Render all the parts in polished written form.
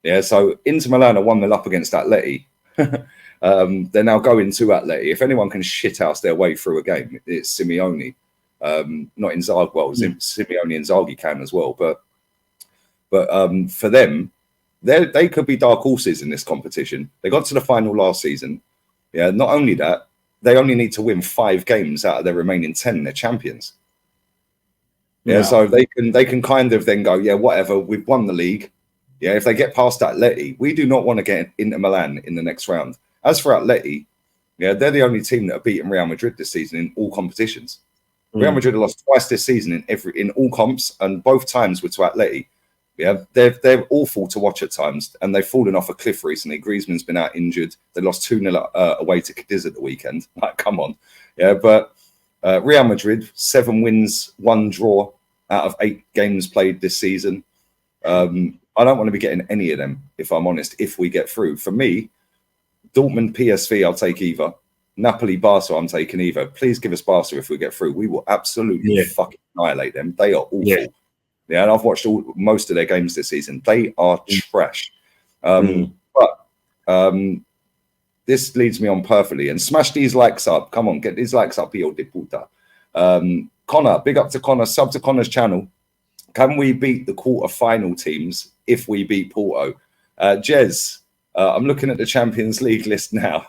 Yeah, so Inter Milan are 1-0 up against Atleti. They're now going to Atleti. If anyone can shithouse their way through a game, it's Simeone. Not Inzaghi. Well, Simeone and Inzaghi can as well. But for them, they could be dark horses in this competition. They got to the final last season. Yeah, not only that, they only need to win 5 games out of their remaining 10. They're champions. Yeah, so they can kind of then go, yeah, whatever, we've won the league. Yeah, if they get past Atleti, we do not want to get into Milan in the next round. As for Atleti, yeah, they're the only team that have beaten Real Madrid this season in all competitions. Real Madrid have lost twice this season in all comps, and both times were to Atleti. Yeah, they're awful to watch at times, and they've fallen off a cliff recently. Griezmann's been out injured. They lost 2-0 away to Cadiz at the weekend. Like, come on. Yeah, but Real Madrid, 7 wins, 1 draw out of 8 games played this season. I don't want to be getting any of them, if I'm honest, if we get through. For me, Dortmund, PSV, I'll take either. Napoli, Barca, I'm taking either. Please give us Barca if we get through. We will absolutely fucking annihilate them. They are awful. Yeah, and I've watched most of their games this season. They are trash. But this leads me on perfectly. And smash these likes up. Come on, get these likes up, hijo de puta. Connor, big up to Connor. Sub to Connor's channel. Can we beat the quarter-final teams if we beat Porto? Jez, I'm looking at the Champions League list now.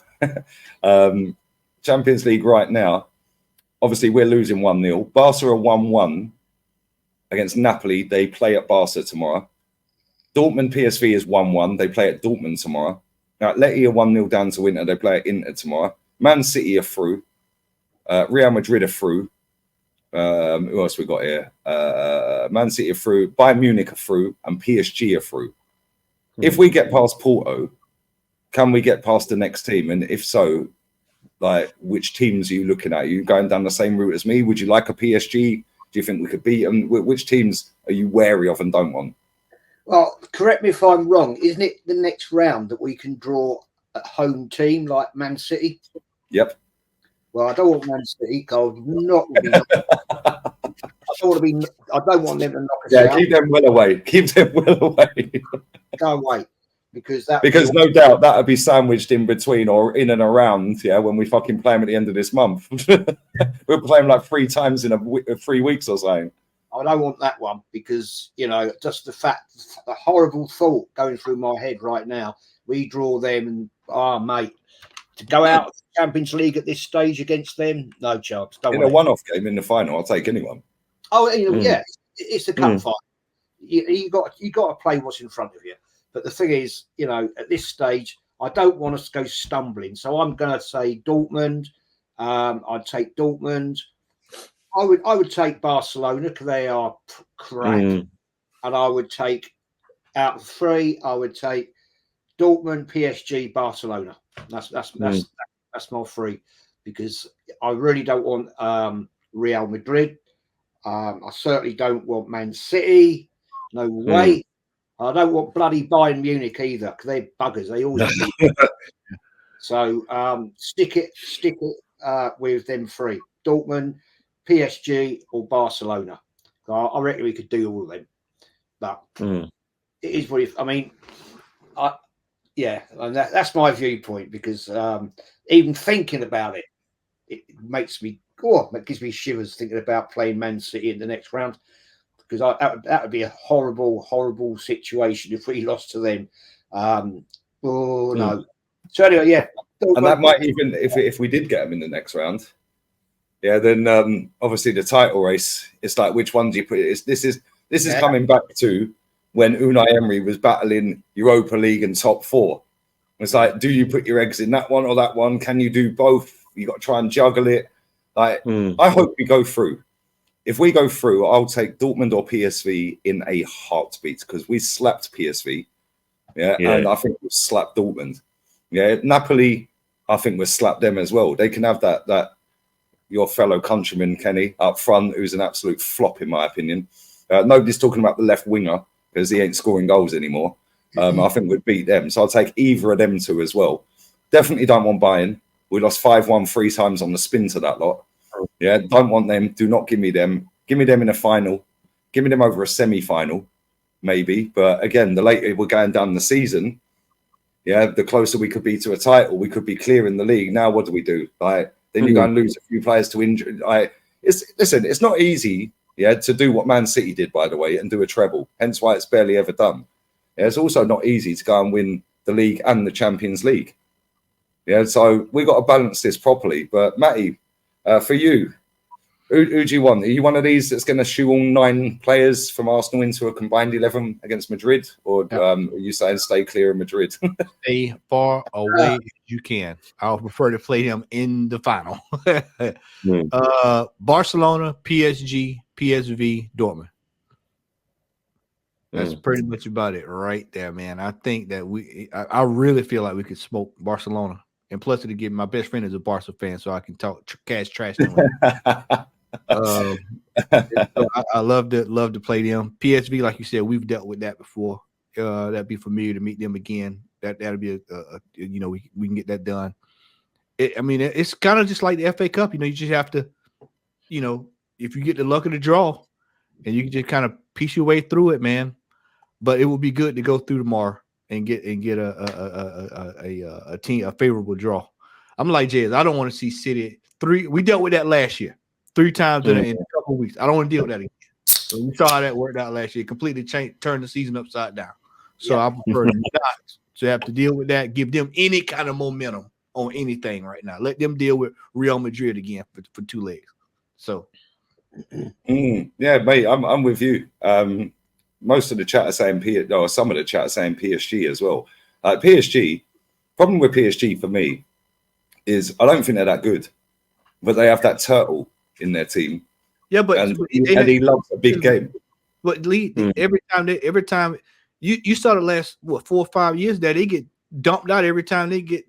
Champions League right now. Obviously, we're losing 1-0. Barca are 1-1 against Napoli. They play at Barca tomorrow. Dortmund PSV is 1-1. They play at Dortmund tomorrow. Now, Atleti are 1-0 down to Inter. They play at Inter tomorrow. Man City are through. Real Madrid are through. Who else we got here? Man City are through. Bayern Munich are through. And PSG are through. If we get past Porto, can we get past the next team? And if so, like, which teams are you looking at? Are you going down the same route as me? Would you like a PSG? Do you think we could beat them? Which teams are you wary of and don't want? Well, correct me if I'm wrong. Isn't it the next round that we can draw a home team like Man City? Yep. Well, I don't want Man City. I don't want them to knock us out. Keep them well away. Keep them well away. Go away. Because no doubt that would be sandwiched in between or in and around, when we fucking play them at the end of this month. We're playing like 3 times in 3 weeks or something. I don't want that one because, just the horrible thought going through my head right now. We draw them and, mate, to go out of the Champions League at this stage against them, no chance. In a one-off game in the final, I'll take anyone. Oh, yeah, it's the cup fight. You got to play what's in front of you. But the thing is, at this stage, I don't want us to go stumbling. So I'm going to say Dortmund. I'd take Dortmund. I would take Barcelona because they are crap. And I would take, out of 3, I would take Dortmund, PSG, Barcelona. That's my 3 because I really don't want Real Madrid. I certainly don't want Man City. No way. I don't want bloody Bayern Munich either because they're buggers. They always beat. So stick it with them 3: Dortmund, PSG, or Barcelona. I reckon we could do all of them. But it is what if. I mean, and that's my viewpoint because even thinking about it, it makes me it gives me shivers thinking about playing Man City in the next round. Because that would be a horrible, horrible situation if we lost to them. No. So anyway, and that might even if we did get them in the next round, then obviously the title race. It's like which one do you put? This is coming back to when Unai Emery was battling Europa League and top 4. It's like, do you put your eggs in that one or that one? Can you do both? You got to try and juggle it. Like I hope we go through. If we go through, I'll take Dortmund or PSV in a heartbeat because we slapped PSV. And I think we'll slap Dortmund. Napoli, I think we'll slap them as well. They can have that your fellow countryman, Kenny, up front, who's an absolute flop, in my opinion. Nobody's talking about the left winger because he ain't scoring goals anymore. I think we'd beat them. So I'll take either of them 2 as well. Definitely don't want Bayern. We lost 5-1 3 times on the spin to that lot. Don't want them. Do not give me them. Give me them in a final. Give me them over a semi-final. maybe. But again, the later we're going down the season, the closer we could be to a title, we could be clear in the league. Now, what do we do? Like, then you go and lose a few players to injury. It's not easy, to do what Man City did, by the way, and do a treble. Hence why it's barely ever done. It's also not easy to go and win the league and the Champions League. So we've got to balance this properly. But Matty, for you, who do you want? Are you one of these that's going to shoe all 9 players from Arsenal into a combined 11 against Madrid? Or are you saying stay clear of Madrid? Stay far away as you can. I'll prefer to play them in the final. Barcelona, PSG, PSV, Dortmund. That's pretty much about it right there, man. I think that I really feel like we could smoke Barcelona. And plus, it'll give my best friend is a Barca fan, so I can talk cash trash to him. So I love to play them. PSV, like you said, we've dealt with that before. That'd be familiar to meet them again. That'll be we can get that done. It's kind of just like the FA Cup. You just have to, if you get the luck of the draw, and you can just kind of piece your way through it, man. But it would be good to go through tomorrow and get a favorable draw. I'm like Jez. I don't want to see City 3. We dealt with that last year 3 times in a couple of weeks. I don't want to deal with that again. So we saw how that worked out last year. Completely turned the season upside down. So I prefer not to have to deal with that. Give them any kind of momentum on anything right now. Let them deal with Real Madrid again for 2 legs. So, yeah, mate, I'm with you. Most of the chat are saying some of the chat are saying PSG as well. PSG, problem with PSG for me is I don't think they're that good, but they have that turtle in their team. Yeah, but and he loves a big game. But Lee, every time you saw the last 4 or 5 years that they get dumped out every time they get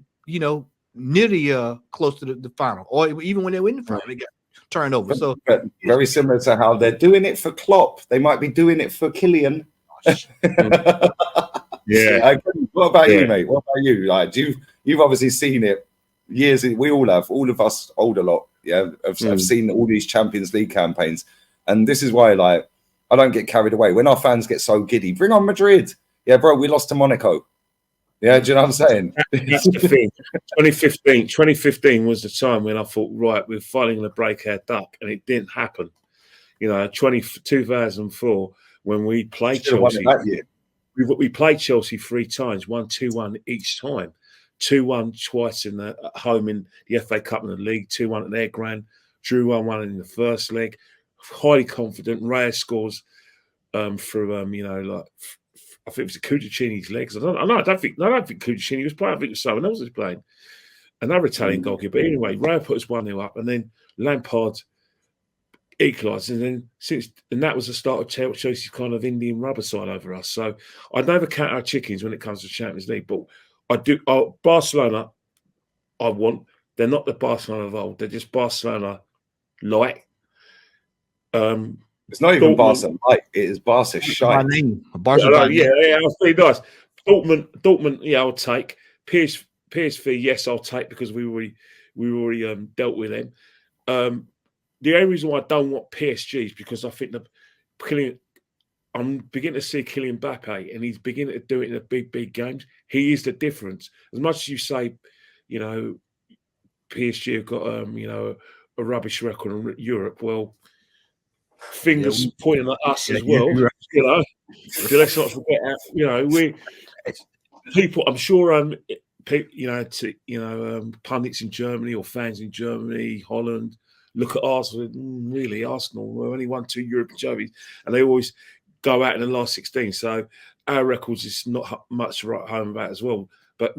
nearly close to the final, or even when they win the final, they get turned over. So but very similar to how they're doing it for Klopp. They might be doing it for Kylian. Yeah. What about you, mate? What about you? Like, you've obviously seen it years. We all have. All of us older lot, have seen all these Champions League campaigns, and this is why, like, I don't get carried away when our fans get so giddy. Bring on Madrid, bro. We lost to Monaco. Yeah, do you know what I'm saying? That's the thing. 2015 was the time when I thought, right, we're finally going to break our duck, and it didn't happen. 2004 when we played Chelsea that year. We played Chelsea 3 times, won 2-1 each time. 2-1 twice at home in the FA Cup and the league, 2-1 at their ground, drew 1-1 in the first leg. Highly confident. Reyes scores through I think it was Cudicini's legs. I don't think Cudicini was playing. I think it was someone else was playing. Another Italian goalkeeper. But anyway, Raya put us 1-0 up, and then Lampard equalised, and that was the start of Chelsea's kind of Indian rubber side over us. So I'd never count our chickens when it comes to Champions League, but I do. Barcelona, I want. They're not the Barcelona of old. They're just Barcelona light. It's not even Barca light. It is Barca shite. Yeah, I'll be nice. Dortmund, yeah, I'll take. PSV, yes, I'll take because we already dealt with them. The only reason why I don't want PSG is because I think I'm beginning to see Kylian Mbappe, and he's beginning to do it in the big games. He is the difference. As much as you say, PSG have got a rubbish record in Europe. Well, fingers pointing at us as well. So let's not forget. We people. I'm sure. Pundits in Germany or fans in Germany, Holland, look at Arsenal. Really, Arsenal only won 2 European trophies, and they always go out in the last 16. So our records is not much to write home about as well. But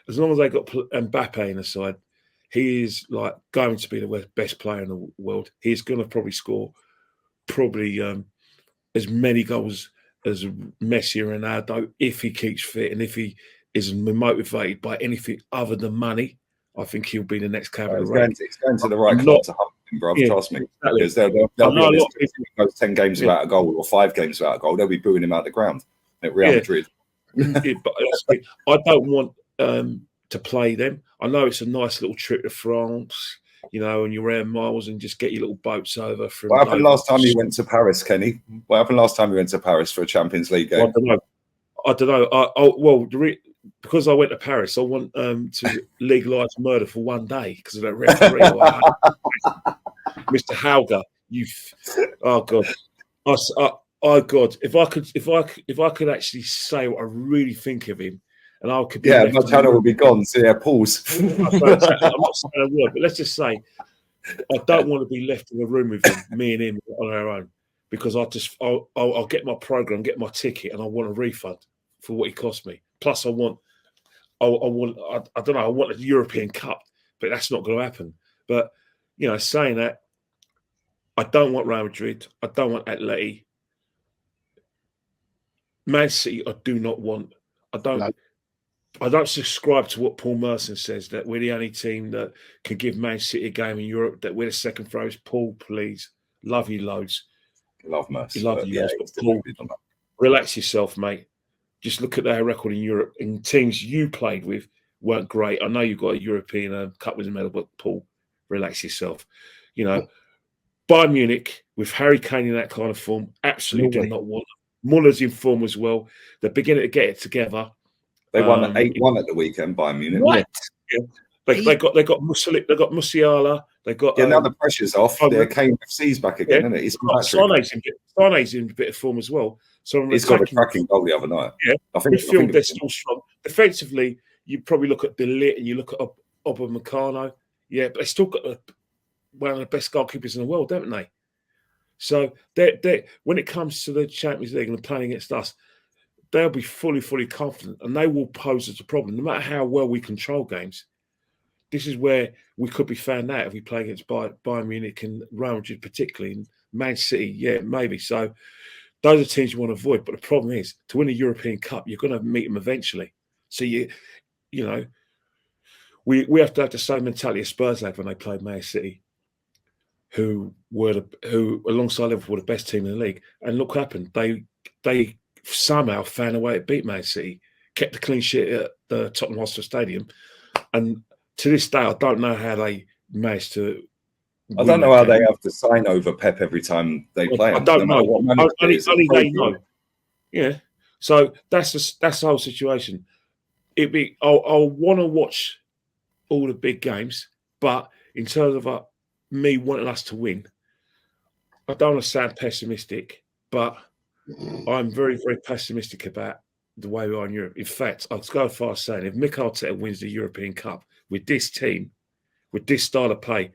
as long as they got Mbappe in the side, he is like going to be the best player in the world. He's going to probably score as many goals as Messi and Ronaldo if he keeps fit and if he isn't motivated by anything other than money. I think he'll be the next cab of the rank. It's going to the right club to hump him, bro. Trust me. Because they'll be honest, if he goes 10 games without a goal or 5 games without a goal, they'll be booing him out the ground at Real Madrid. But I don't want to play them. I know it's a nice little trip to France. you know, and you're around miles and just get your little boats over from. What happened last time you went to Paris, Kenny? What happened last time you went to Paris for a Champions League game? I don't know. Because I went to Paris, I want to legalise murder for one day because of that referee. Mr. Hauger, oh God, oh God, if I could actually say what I really think of him, and I could be my channel will be gone. So yeah, pause. I'm not saying a word, but let's just say I don't want to be left in the room with him, me and him on our own, because I'll get my program, get my ticket, and I want a refund for what he cost me. Plus, I don't know, I want a European Cup, but that's not going to happen. But you know, saying that, I don't want Real Madrid. I don't want Atleti. Man City, I do not want. I don't subscribe to what Paul Merson says, that we're the only team that can give Man City a game in Europe, that we're the second favourites. Paul, please, love you loads. Love Merson. Love you loads. But Paul, relax yourself, mate. Just look at their record in Europe, and teams you played with weren't great. I know you've got a European Cup winning medal, but Paul, relax yourself. You know, Bayern Munich with Harry Kane in that kind of form, absolutely do not want them. Muller's in form as well. They're beginning to get it together. They won 8-1 at the weekend, Bayern Munich. What? Yeah. They got Musiala. They got now the pressure's off. Kane FC's back again, isn't it? Sané's in a bit of form as well. So he's got a cracking goal the other night. Yeah, I think they're still strong. Defensively, you probably look at De Ligt and you look at Upamecano. Yeah, but they still got one of the best goalkeepers in the world, don't they? So they when it comes to the Champions League and playing against us, they'll be fully confident, and they will pose as a problem. No matter how well we control games, this is where we could be found out if we play against Bayern Munich and Real Madrid, particularly, and Man City. Yeah, maybe. So those are teams you want to avoid. But the problem is, to win a European Cup, you're going to meet them eventually. So you know, we have to have the same mentality as Spurs had when they played Man City, who alongside Liverpool were the best team in the league. And look what happened. They somehow found a way to beat Man City, kept the clean sheet at the Tottenham Hotspur Stadium, and to this day, I don't know how they managed to. I don't know how they have to sign over Pep every time they play. I don't know. Only they know. Yeah. So that's the whole situation. I'll want to watch all the big games, but in terms of me wanting us to win, I don't want to sound pessimistic, but I'm very, very pessimistic about the way we are in Europe. In fact, I'll go as far as saying if Mikel Arteta wins the European Cup with this team, with this style of play,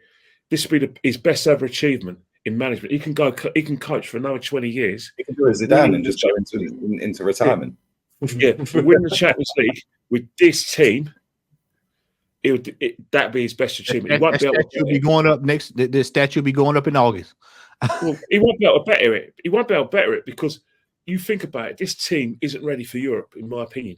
this will be his best ever achievement in management. He can coach for another 20 years. He can do as Zidane and just go into retirement. Yeah, win the Champions League with this team, that'd be his best achievement. He won't be able to be going up next. The statue will be going up in August. Well, he won't be able to better it. He won't be able to better it because you think about it. This team isn't ready for Europe, in my opinion.